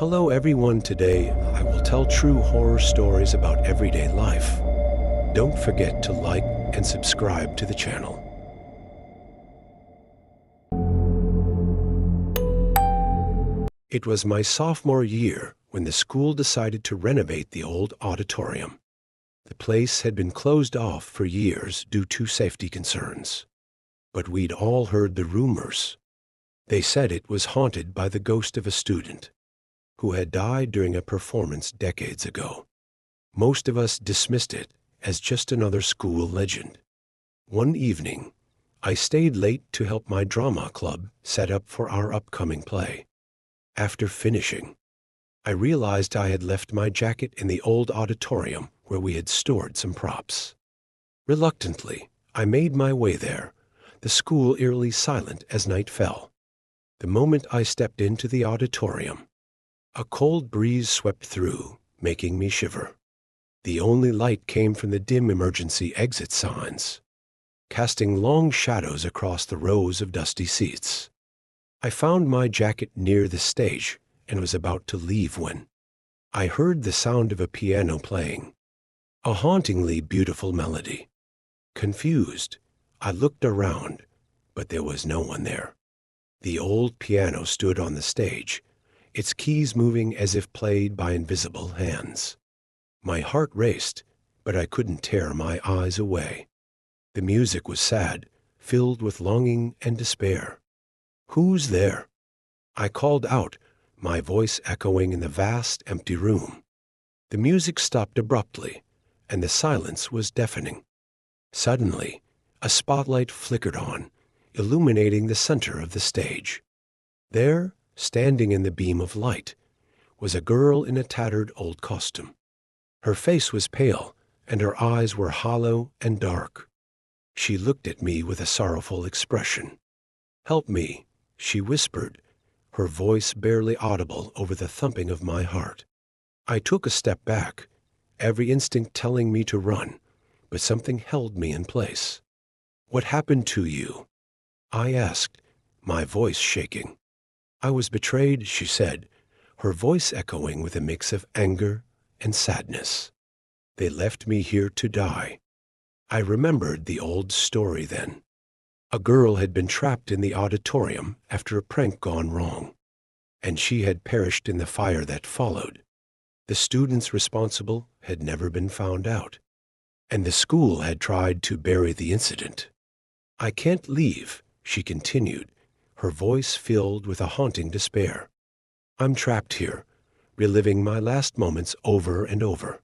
Hello everyone, today I will tell true horror stories about everyday life. Don't forget to like and subscribe to the channel. It was my sophomore year when the school decided to renovate the old auditorium. The place had been closed off for years due to safety concerns. But we'd all heard the rumors. They said it was haunted by the ghost of a student who had died during a performance decades ago. Most of us dismissed it as just another school legend. One evening, I stayed late to help my drama club set up for our upcoming play. After finishing, I realized I had left my jacket in the old auditorium where we had stored some props. Reluctantly, I made my way there, the school eerily silent as night fell. The moment I stepped into the auditorium, a cold breeze swept through, making me shiver. The only light came from the dim emergency exit signs, casting long shadows across the rows of dusty seats. I found my jacket near the stage and was about to leave when I heard the sound of a piano playing, a hauntingly beautiful melody. Confused, I looked around, but there was no one there. The old piano stood on the stage, its keys moving as if played by invisible hands. My heart raced, but I couldn't tear my eyes away. The music was sad, filled with longing and despair. "Who's there?" I called out, my voice echoing in the vast, empty room. The music stopped abruptly, and the silence was deafening. Suddenly, a spotlight flickered on, illuminating the center of the stage. There, standing in the beam of light, was a girl in a tattered old costume. Her face was pale, and her eyes were hollow and dark. She looked at me with a sorrowful expression. "Help me," she whispered, her voice barely audible over the thumping of my heart. I took a step back, every instinct telling me to run, but something held me in place. "What happened to you?" I asked, my voice shaking. "I was betrayed," she said, her voice echoing with a mix of anger and sadness. "They left me here to die." I remembered the old story then. A girl had been trapped in the auditorium after a prank gone wrong, and she had perished in the fire that followed. The students responsible had never been found out, and the school had tried to bury the incident. "I can't leave," she continued, her voice filled with a haunting despair. "I'm trapped here, reliving my last moments over and over.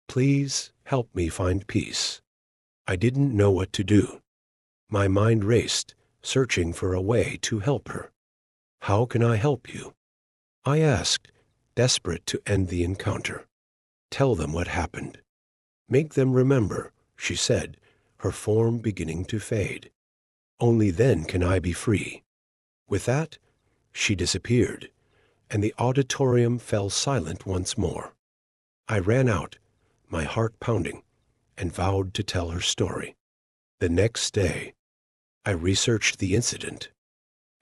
Please help me find peace." I didn't know what to do. My mind raced, searching for a way to help her. "How can I help you?" I asked, desperate to end the encounter. "Tell them what happened. Make them remember," she said, her form beginning to fade. "Only then can I be free." With that, she disappeared, and the auditorium fell silent once more. I ran out, my heart pounding, and vowed to tell her story. The next day, I researched the incident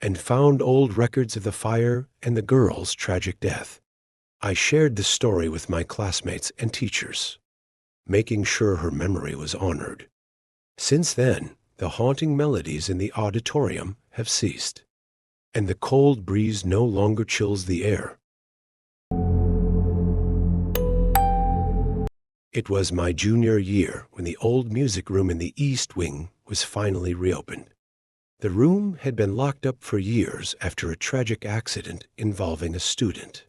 and found old records of the fire and the girl's tragic death. I shared the story with my classmates and teachers, making sure her memory was honored. Since then, the haunting melodies in the auditorium have ceased, and the cold breeze no longer chills the air. It was my junior year when the old music room in the East Wing was finally reopened. The room had been locked up for years after a tragic accident involving a student.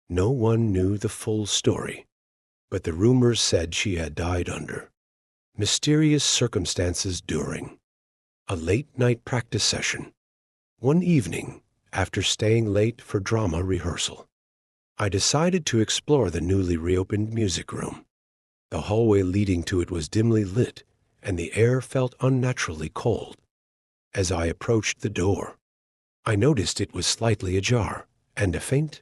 No one knew the full story, but the rumors said she had died under mysterious circumstances during a late-night practice session. One evening, after staying late for drama rehearsal, I decided to explore the newly reopened music room. The hallway leading to it was dimly lit, and the air felt unnaturally cold. As I approached the door, I noticed it was slightly ajar, and a faint,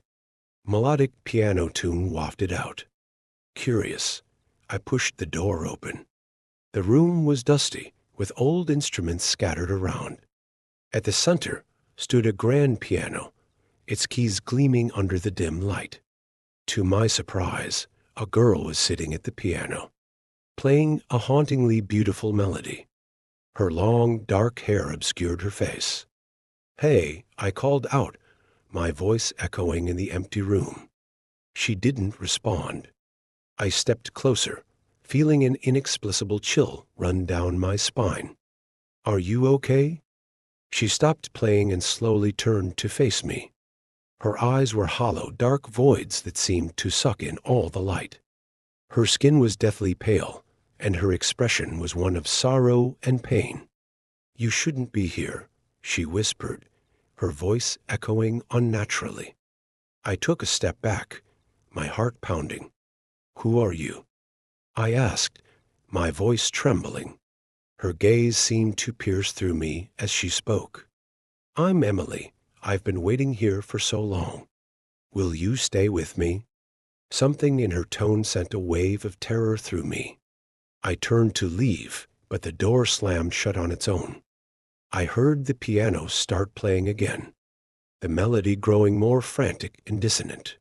melodic piano tune wafted out. Curious, I pushed the door open. The room was dusty, with old instruments scattered around. At the center stood a grand piano, its keys gleaming under the dim light. To my surprise, a girl was sitting at the piano, playing a hauntingly beautiful melody. Her long, dark hair obscured her face. "Hey," I called out, my voice echoing in the empty room. She didn't respond. I stepped closer, feeling an inexplicable chill run down my spine. "Are you okay?" She stopped playing and slowly turned to face me. Her eyes were hollow, dark voids that seemed to suck in all the light. Her skin was deathly pale, and her expression was one of sorrow and pain. "You shouldn't be here," she whispered, her voice echoing unnaturally. I took a step back, my heart pounding. "Who are you?" I asked, my voice trembling. Her gaze seemed to pierce through me as she spoke. "I'm Emily. I've been waiting here for so long. Will you stay with me?" Something in her tone sent a wave of terror through me. I turned to leave, but the door slammed shut on its own. I heard the piano start playing again, the melody growing more frantic and dissonant.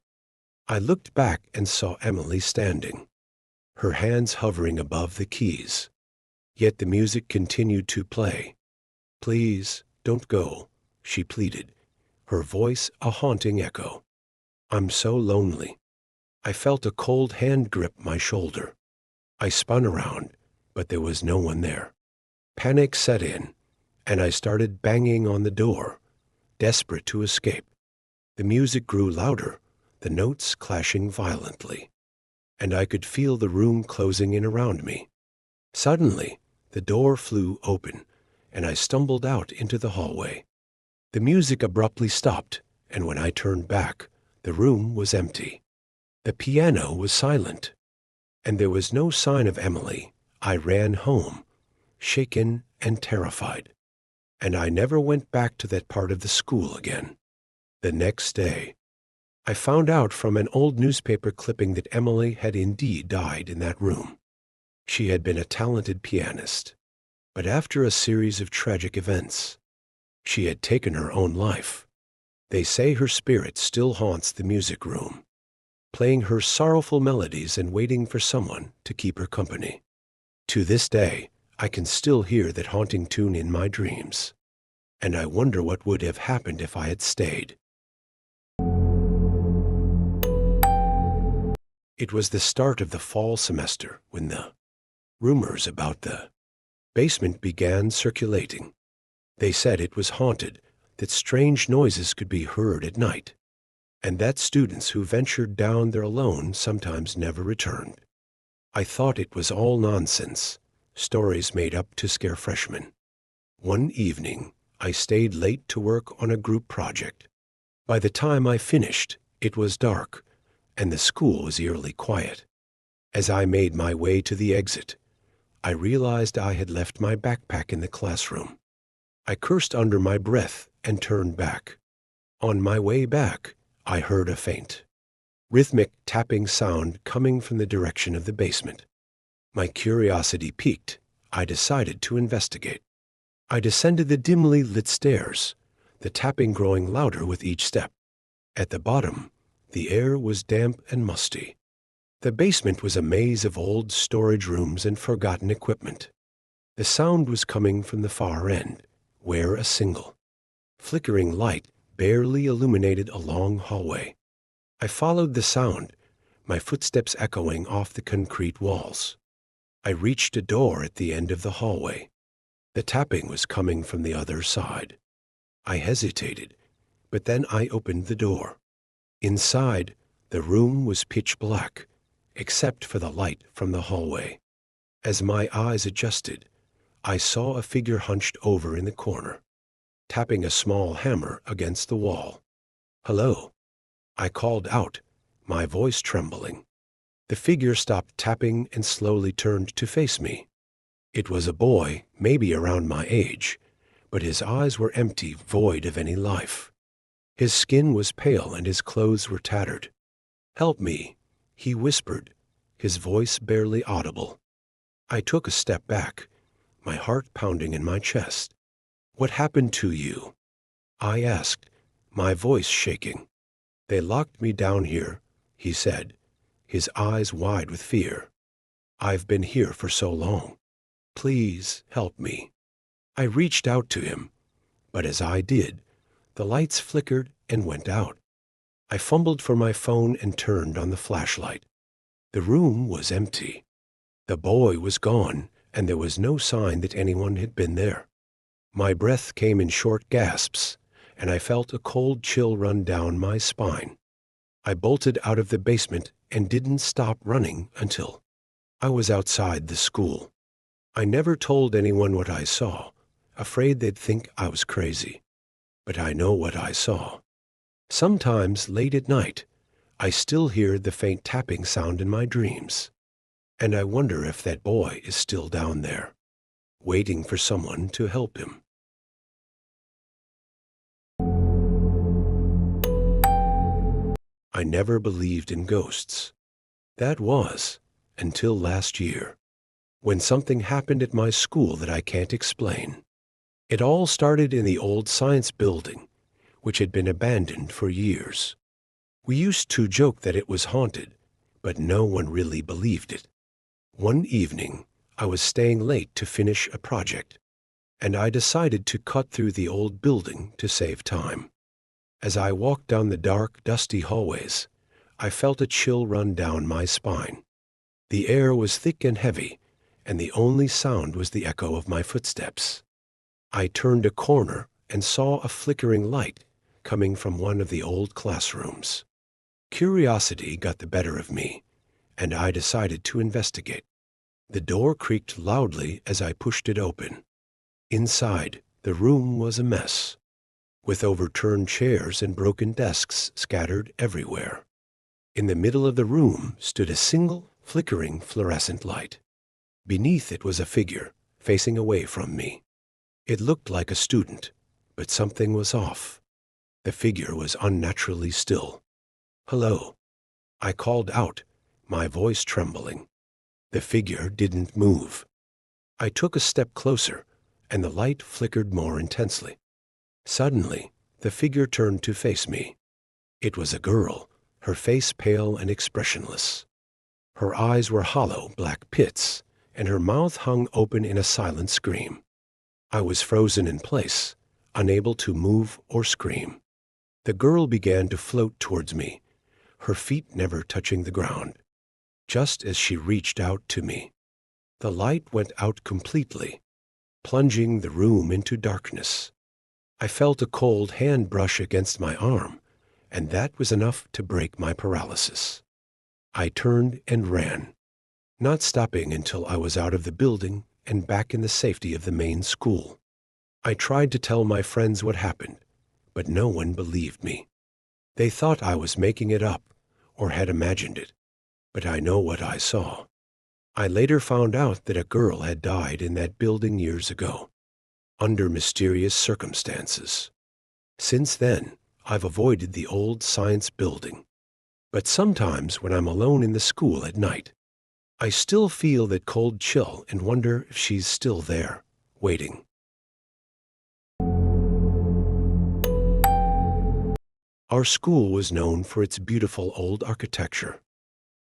I looked back and saw Emily standing, her hands hovering above the keys. Yet the music continued to play. "Please, don't go," she pleaded, her voice a haunting echo. "I'm so lonely." I felt a cold hand grip my shoulder. I spun around, but there was no one there. Panic set in, and I started banging on the door, desperate to escape. The music grew louder, the notes clashing violently, and I could feel the room closing in around me. Suddenly, the door flew open, and I stumbled out into the hallway. The music abruptly stopped, and when I turned back, the room was empty. The piano was silent, and there was no sign of Emily. I ran home, shaken and terrified, and I never went back to that part of the school again. The next day, I found out from an old newspaper clipping that Emily had indeed died in that room. She had been a talented pianist, but after a series of tragic events, she had taken her own life. They say her spirit still haunts the music room, playing her sorrowful melodies and waiting for someone to keep her company. To this day, I can still hear that haunting tune in my dreams, and I wonder what would have happened if I had stayed. It was the start of the fall semester when the rumors about the basement began circulating. They said it was haunted, that strange noises could be heard at night, and that students who ventured down there alone sometimes never returned. I thought it was all nonsense, stories made up to scare freshmen. One evening, I stayed late to work on a group project. By the time I finished, it was dark, and the school was eerily quiet. As I made my way to the exit, I realized I had left my backpack in the classroom. I cursed under my breath and turned back. On my way back, I heard a faint, rhythmic tapping sound coming from the direction of the basement. My curiosity piqued. I decided to investigate. I descended the dimly lit stairs, the tapping growing louder with each step. At the bottom, the air was damp and musty. The basement was a maze of old storage rooms and forgotten equipment. The sound was coming from the far end, where a single, flickering light barely illuminated a long hallway. I followed the sound, my footsteps echoing off the concrete walls. I reached a door at the end of the hallway. The tapping was coming from the other side. I hesitated, but then I opened the door. Inside, the room was pitch black, except for the light from the hallway. As my eyes adjusted, I saw a figure hunched over in the corner, tapping a small hammer against the wall. "Hello," I called out, my voice trembling. The figure stopped tapping and slowly turned to face me. It was a boy, maybe around my age, but his eyes were empty, void of any life. His skin was pale and his clothes were tattered. "Help me," he whispered, his voice barely audible. I took a step back, my heart pounding in my chest. "What happened to you?" I asked, my voice shaking. "They locked me down here," he said, his eyes wide with fear. "I've been here for so long. Please help me." I reached out to him, but as I did, the lights flickered and went out. I fumbled for my phone and turned on the flashlight. The room was empty. The boy was gone, and there was no sign that anyone had been there. My breath came in short gasps, and I felt a cold chill run down my spine. I bolted out of the basement and didn't stop running until I was outside the school. I never told anyone what I saw, afraid they'd think I was crazy. But I know what I saw. Sometimes late at night, I still hear the faint tapping sound in my dreams. And I wonder if that boy is still down there, waiting for someone to help him. I never believed in ghosts. That was until last year, when something happened at my school that I can't explain. It all started in the old science building, which had been abandoned for years. We used to joke that it was haunted, but no one really believed it. One evening, I was staying late to finish a project, and I decided to cut through the old building to save time. As I walked down the dark, dusty hallways, I felt a chill run down my spine. The air was thick and heavy, and the only sound was the echo of my footsteps. I turned a corner and saw a flickering light coming from one of the old classrooms. Curiosity got the better of me, and I decided to investigate. The door creaked loudly as I pushed it open. Inside, the room was a mess, with overturned chairs and broken desks scattered everywhere. In the middle of the room stood a single, flickering fluorescent light. Beneath it was a figure, facing away from me. It looked like a student, but something was off. The figure was unnaturally still. "Hello," I called out, my voice trembling. The figure didn't move. I took a step closer, and the light flickered more intensely. Suddenly, the figure turned to face me. It was a girl, her face pale and expressionless. Her eyes were hollow black pits, and her mouth hung open in a silent scream. I was frozen in place, unable to move or scream. The girl began to float towards me, her feet never touching the ground. Just as she reached out to me, the light went out completely, plunging the room into darkness. I felt a cold hand brush against my arm, and that was enough to break my paralysis. I turned and ran, not stopping until I was out of the building and back in the safety of the main school. I tried to tell my friends what happened, but no one believed me. They thought I was making it up or had imagined it, but I know what I saw. I later found out that a girl had died in that building years ago, under mysterious circumstances. Since then, I've avoided the old science building. But sometimes when I'm alone in the school at night, I still feel that cold chill and wonder if she's still there, waiting. Our school was known for its beautiful old architecture,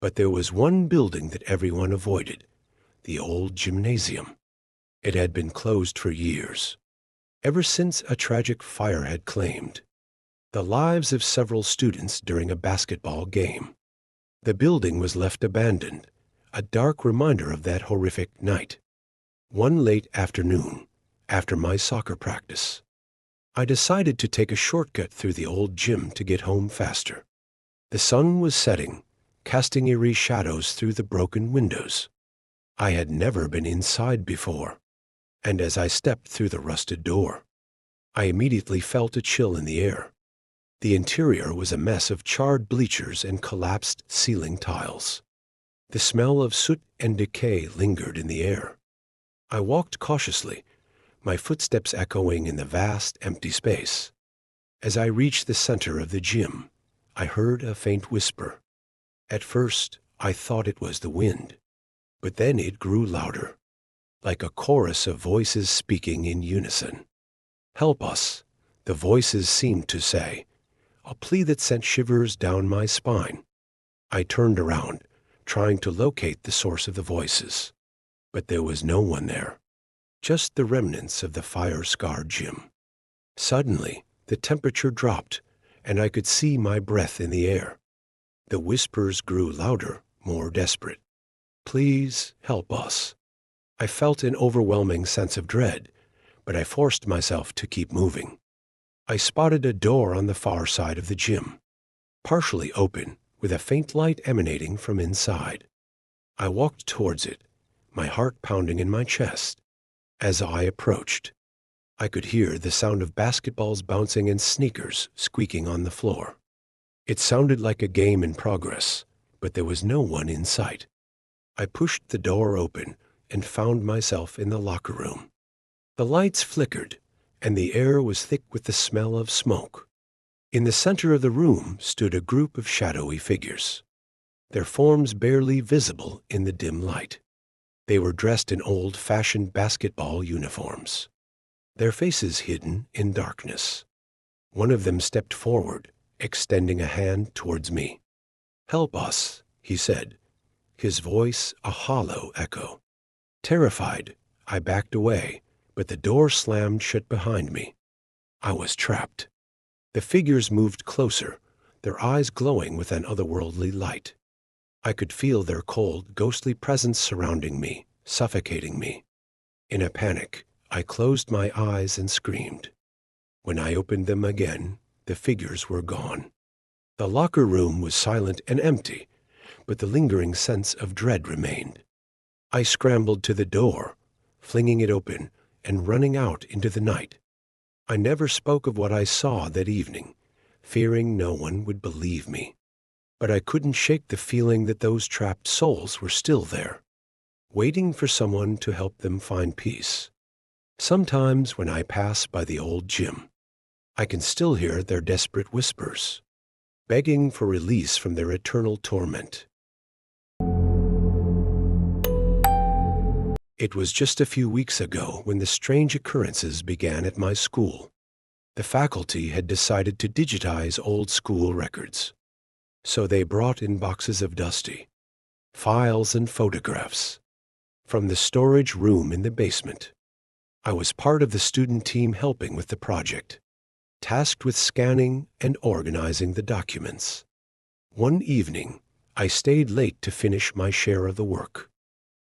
but there was one building that everyone avoided, the old gymnasium. It had been closed for years, ever since a tragic fire had claimed the lives of several students during a basketball game. The building was left abandoned, a dark reminder of that horrific night. One late afternoon, after my soccer practice, I decided to take a shortcut through the old gym to get home faster. The sun was setting, casting eerie shadows through the broken windows. I had never been inside before, and as I stepped through the rusted door, I immediately felt a chill in the air. The interior was a mess of charred bleachers and collapsed ceiling tiles. The smell of soot and decay lingered in the air. I walked cautiously, my footsteps echoing in the vast, empty space. As I reached the center of the gym, I heard a faint whisper. At first, I thought it was the wind, but then it grew louder, like a chorus of voices speaking in unison. "Help us," the voices seemed to say, a plea that sent shivers down my spine. I turned around, trying to locate the source of the voices, but there was no one there, just the remnants of the fire-scarred gym. Suddenly, the temperature dropped, and I could see my breath in the air. The whispers grew louder, more desperate. "Please help us." I felt an overwhelming sense of dread, but I forced myself to keep moving. I spotted a door on the far side of the gym, partially open, with a faint light emanating from inside. I walked towards it, my heart pounding in my chest. As I approached, I could hear the sound of basketballs bouncing and sneakers squeaking on the floor. It sounded like a game in progress, but there was no one in sight. I pushed the door open and found myself in the locker room. The lights flickered, and the air was thick with the smell of smoke. In the center of the room stood a group of shadowy figures, their forms barely visible in the dim light. They were dressed in old-fashioned basketball uniforms, their faces hidden in darkness. One of them stepped forward, extending a hand towards me. "Help us," he said, his voice a hollow echo. Terrified, I backed away, but the door slammed shut behind me. I was trapped. The figures moved closer, their eyes glowing with an otherworldly light. I could feel their cold, ghostly presence surrounding me, suffocating me. In a panic, I closed my eyes and screamed. When I opened them again, the figures were gone. The locker room was silent and empty, but the lingering sense of dread remained. I scrambled to the door, flinging it open and running out into the night. I never spoke of what I saw that evening, fearing no one would believe me. But I couldn't shake the feeling that those trapped souls were still there, waiting for someone to help them find peace. Sometimes when I pass by the old gym, I can still hear their desperate whispers, begging for release from their eternal torment. It was just a few weeks ago when the strange occurrences began at my school. The faculty had decided to digitize old school records, so they brought in boxes of dusty files and photographs from the storage room in the basement. I was part of the student team helping with the project, tasked with scanning and organizing the documents. One evening, I stayed late to finish my share of the work.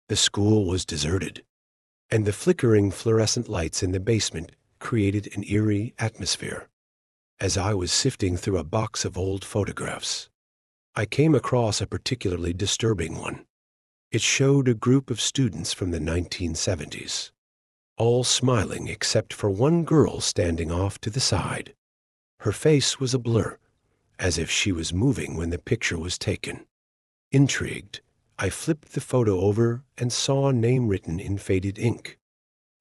The school was deserted, and the flickering fluorescent lights in the basement created an eerie atmosphere. As I was sifting through a box of old photographs, I came across a particularly disturbing one. It showed a group of students from the 1970s, all smiling except for one girl standing off to the side. Her face was a blur, as if she was moving when the picture was taken. Intrigued, I flipped the photo over and saw a name written in faded ink.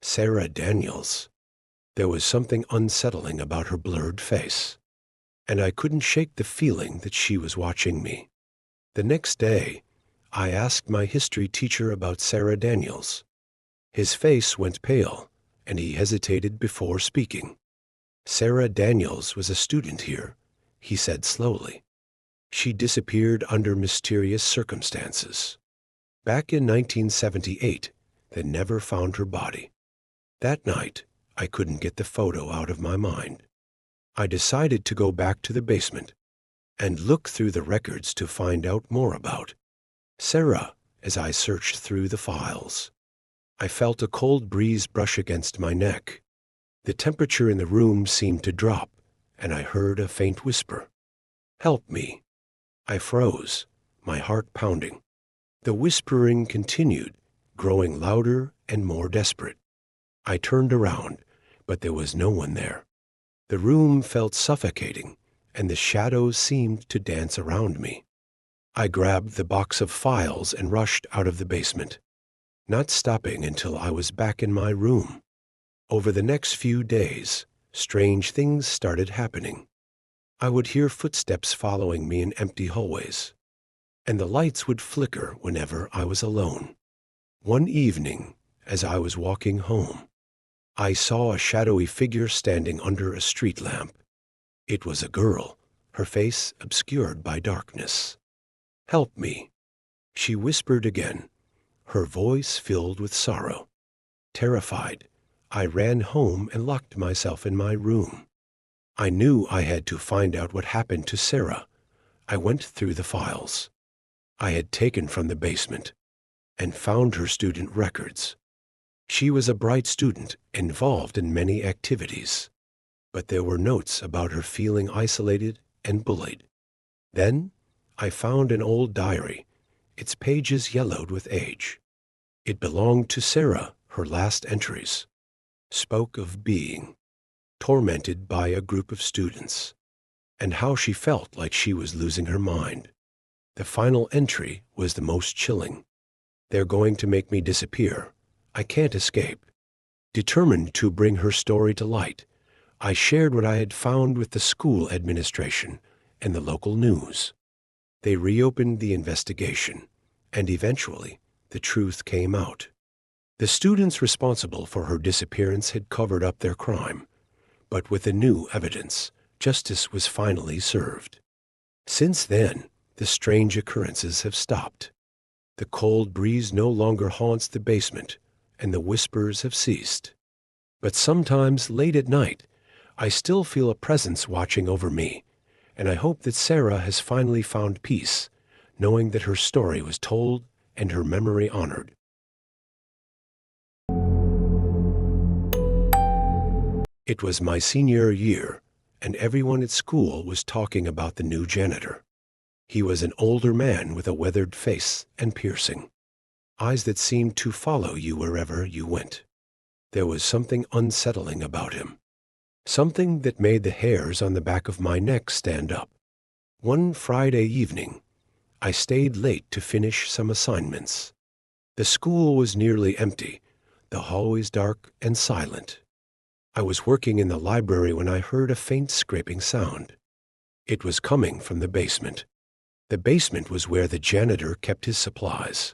Sarah Daniels. There was something unsettling about her blurred face, and I couldn't shake the feeling that she was watching me. The next day, I asked my history teacher about Sarah Daniels. His face went pale, and he hesitated before speaking. "Sarah Daniels was a student here," he said slowly. "She disappeared under mysterious circumstances. Back in 1978, they never found her body. That night, I couldn't get the photo out of my mind. I decided to go back to the basement and look through the records to find out more about Sarah. As I searched through the files, I felt a cold breeze brush against my neck. The temperature in the room seemed to drop, and I heard a faint whisper, "Help me." I froze, my heart pounding. The whispering continued, growing louder and more desperate. I turned around, but there was no one there. The room felt suffocating, and the shadows seemed to dance around me. I grabbed the box of files and rushed out of the basement, not stopping until I was back in my room. Over the next few days, strange things started happening. I would hear footsteps following me in empty hallways, and the lights would flicker whenever I was alone. One evening, as I was walking home, I saw a shadowy figure standing under a street lamp. It was a girl, her face obscured by darkness. "Help me," she whispered again, her voice filled with sorrow. Terrified, I ran home and locked myself in my room. I knew I had to find out what happened to Sarah. I went through the files I had taken from the basement and found her student records. She was a bright student, involved in many activities, but there were notes about her feeling isolated and bullied. Then I found an old diary, its pages yellowed with age. It belonged to Sarah. Her last entries spoke of being tormented by a group of students and how she felt like she was losing her mind. The final entry was the most chilling. "They're going to make me disappear. I can't escape." Determined to bring her story to light, I shared what I had found with the school administration and the local news. They reopened the investigation, and eventually the truth came out. The students responsible for her disappearance had covered up their crime, but with the new evidence, justice was finally served. Since then, the strange occurrences have stopped. The cold breeze no longer haunts the basement, and the whispers have ceased. But sometimes, late at night, I still feel a presence watching over me, and I hope that Sarah has finally found peace, knowing that her story was told and her memory honored. It was my senior year, and everyone at school was talking about the new janitor. He was an older man with a weathered face and piercing eyes that seemed to follow you wherever you went. There was something unsettling about him, something that made the hairs on the back of my neck stand up. One Friday evening, I stayed late to finish some assignments. The school was nearly empty, the hallways dark and silent. I was working in the library when I heard a faint scraping sound. It was coming from the basement. The basement was where the janitor kept his supplies,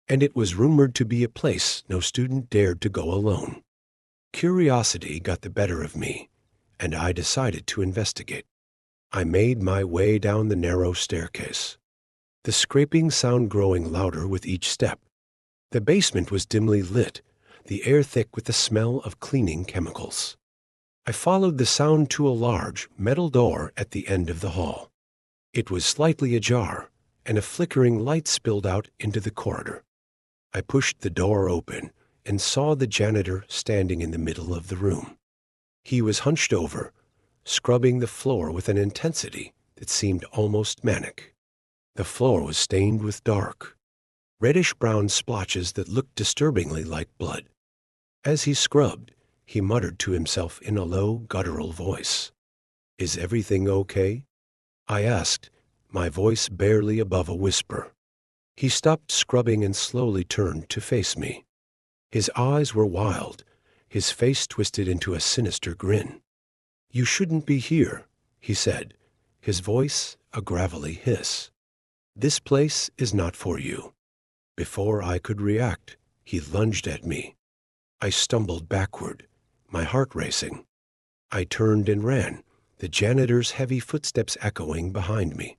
and it was rumored to be a place no student dared to go alone. Curiosity got the better of me, and I decided to investigate. I made my way down the narrow staircase, the scraping sound growing louder with each step. The basement was dimly lit, the air thick with the smell of cleaning chemicals. I followed the sound to a large metal door at the end of the hall. It was slightly ajar, and a flickering light spilled out into the corridor. I pushed the door open and saw the janitor standing in the middle of the room. He was hunched over, scrubbing the floor with an intensity that seemed almost manic. The floor was stained with dark, reddish-brown splotches that looked disturbingly like blood. As he scrubbed, he muttered to himself in a low, guttural voice. "Is everything okay?" I asked, my voice barely above a whisper. He stopped scrubbing and slowly turned to face me. His eyes were wild, his face twisted into a sinister grin. "You shouldn't be here," he said, his voice a gravelly hiss. "This place is not for you." Before I could react, he lunged at me. I stumbled backward, my heart racing. I turned and ran, the janitor's heavy footsteps echoing behind me.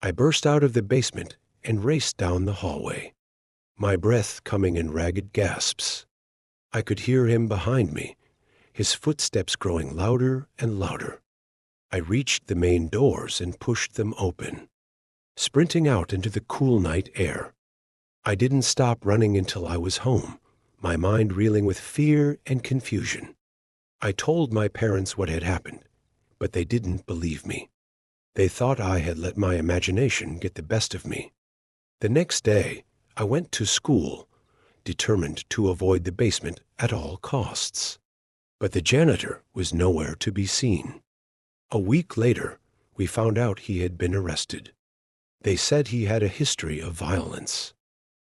I burst out of the basement and raced down the hallway, my breath coming in ragged gasps. I could hear him behind me, his footsteps growing louder and louder. I reached the main doors and pushed them open, sprinting out into the cool night air. I didn't stop running until I was home, my mind reeling with fear and confusion. I told my parents what had happened, but they didn't believe me. They thought I had let my imagination get the best of me. The next day, I went to school, determined to avoid the basement at all costs. But the janitor was nowhere to be seen. A week later, we found out he had been arrested. They said he had a history of violence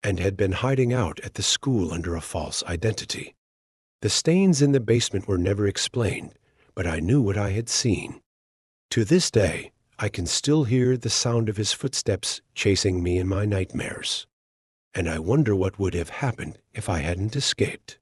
and had been hiding out at the school under a false identity. The stains in the basement were never explained, but I knew what I had seen. To this day, I can still hear the sound of his footsteps chasing me in my nightmares, and I wonder what would have happened if I hadn't escaped.